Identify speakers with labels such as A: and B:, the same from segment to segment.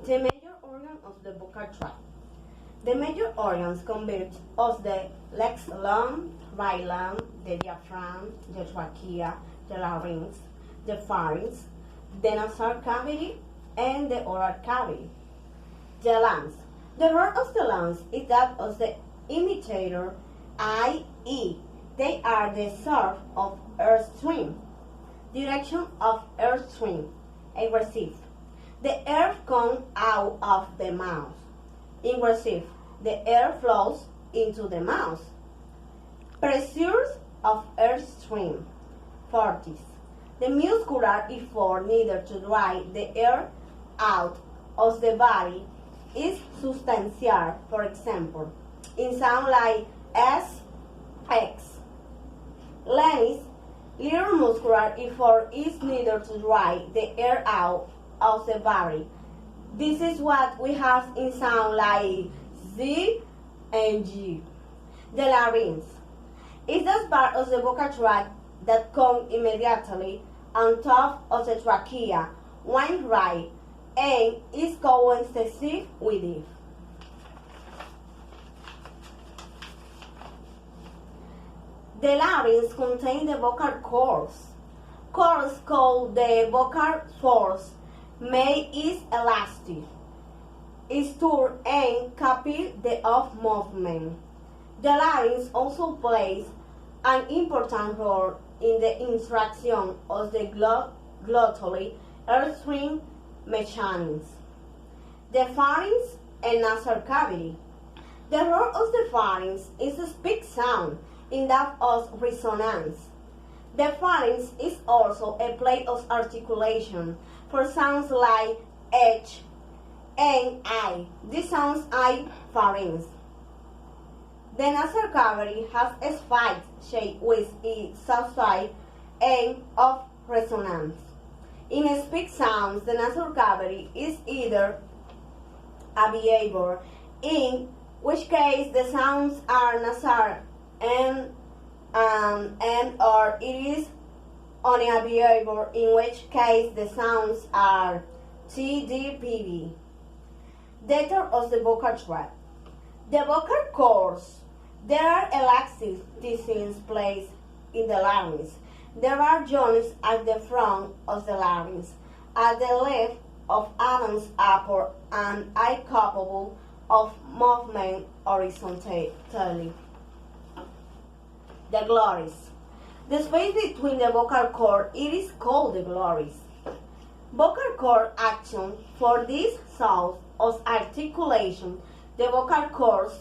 A: The major organ of the vocal tract. The major organs consist of the left lung, right lung, the diaphragm, the trachea, the larynx, the pharynx, the nasal cavity, and the oral cavity. The lungs. The role of the lungs is that of the imitator, i.e., they are the source of air stream. Direction of air stream. Aggressive. The air comes out of the mouth. Ingressive. The air flows into the mouth. Pressures of air stream. Fortis. The muscular effort needed to drive the air out of the body is substantial. For example, in sound like S, X. Length. Little muscular effort is needed to drive the air out of the body. This is what we have in sound like Z and G. The larynx is the part of the vocal tract that comes immediately on top of the trachea when right and is coextensive with it. The larynx contains the vocal cords. Cords called the vocal folds made is elastic, is tour and capable of movement. The larynx also plays an important role in the interaction of the glottally airstream mechanisms. The pharynx and nasal cavity. The role of the pharynx is to speak sound in that of resonance. The pharynx is also a place of articulation for sounds like H and I. This sounds I pharynx. The nasal cavity has a spike shape with its subside and of resonance. In speak sounds, the nasal cavity is either a behavior, in which case the sounds are nasal and or it is only a behavior, in which case the sounds are TDPV. Data of the vocal tract. The vocal cords. There are elasticity placed in the larynx. There are joints at the front of the larynx, at the left of Adam's apple, and are capable of movement horizontally. The glottis. The space between the vocal cord, it is called the glottis. Vocal cord action. For this source of articulation, the vocal cords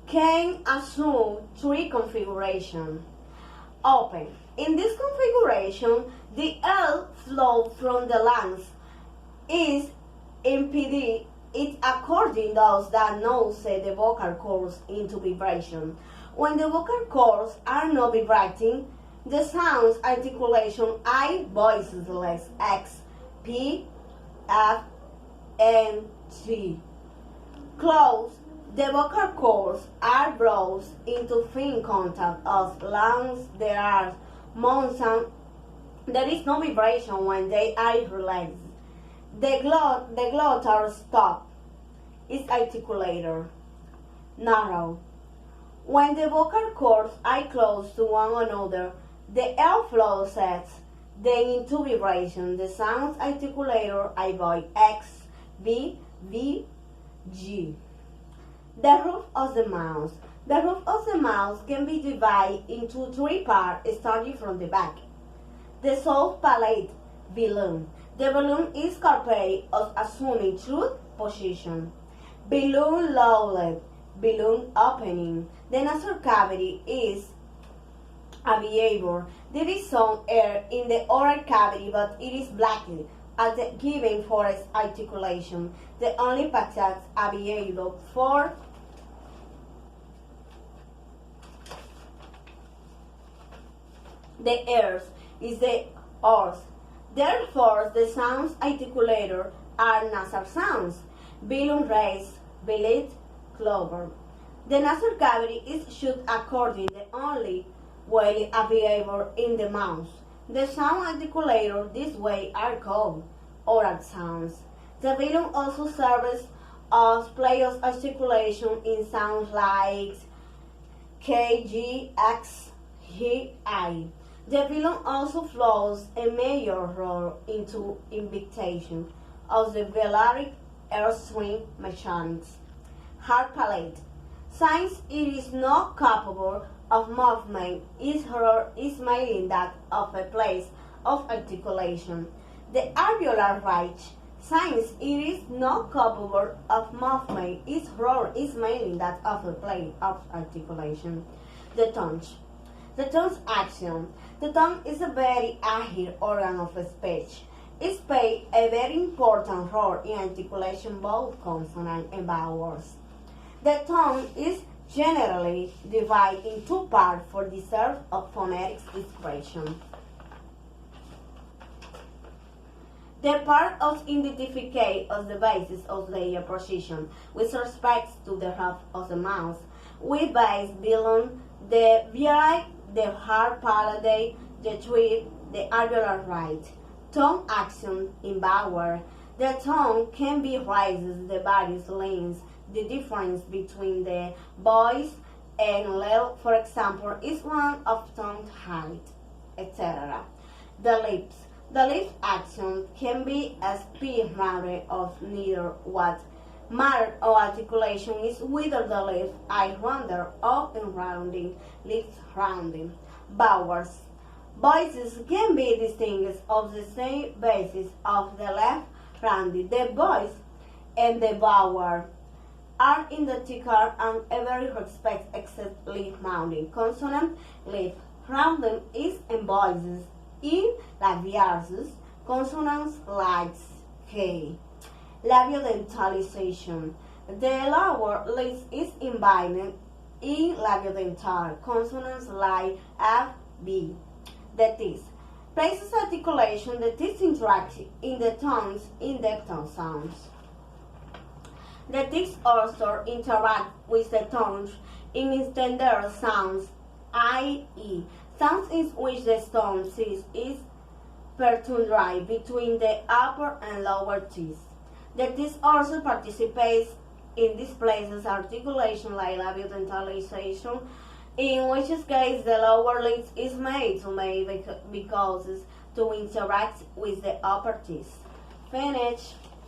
A: can assume three configurations. Open. In this configuration, the air flow from the lungs is impeded. It according those that know set the vocal cords into vibration. When the vocal cords are not vibrating, the sounds articulation I voiceless X, P, F, and G. Close. The vocal cords are brought into thin contact of lungs. There are motion. There is no vibration when they are relaxed. The glottal stop is articulator. Narrow. When the vocal cords are close to one another, the airflow sets them into vibration. The sounds articulator I voice X, B, V, G. The roof of the mouth. The roof of the mouth can be divided into three parts starting from the back. The soft palate balloon. The balloon is capable of assuming true position. Balloon lowered. Balloon opening. The nasal cavity is a behavior. There is some air in the oral cavity, but it is blocked at the given for its articulation. The only passage a behavior for the airs is the oars. Therefore, the sounds articulator are nasal sounds. Balloon raised, billet, clover. The nasal cavity is shut according the only way a behavior in the mouth. The sound articulator this way are called oral sounds. The velum also serves as play of articulation in sounds like K, G, X, H, I. The velum also flows a major role into invitation of the velaric airstream mechanics. Hard palate. Since it is not capable of movement, its role is mainly that of a place of articulation. The alveolar ridge. Since it is not capable of movement, its role is mainly that of a place of articulation. The tongue. The tongue's action. The tongue is a very agile organ of speech. It plays a very important role in articulation both consonant and vowels. The tongue is generally divided in two parts for the service of phonetic expression. The part of identification of the basis of their position with respect to the roof of the mouth, with base belong the velari, the hard palate, the tweet, the alveolar right. Tongue action in vowel. The tongue can be raised the various lengths. The difference between the voice and length, for example, is one of tongue height, etc. The lips. The lip action can be a speed rounding of neither what matter of articulation is whether the lip eye rounder or in rounding, lips rounding. Vowels. Voices can be distinguished of the same basis of the left rounding. The voice and the vowel are identical and every respect except lip rounding. Consonant lip rounding is in voices. In labials, consonants like K. Labiodentalization. The lower lip is invited in labiodental. Consonants like F, B. The teeth. Places articulation. The teeth interact in the tongue's indectal sounds. The teeth also interact with the tongue in intended sounds, i.e., sounds in which the stone teeth is pertundra between the upper and lower teeth. The teeth also participates in these places articulation like labiodentalization, in which case the lower lip is made because to interact with the upper teeth. Finish.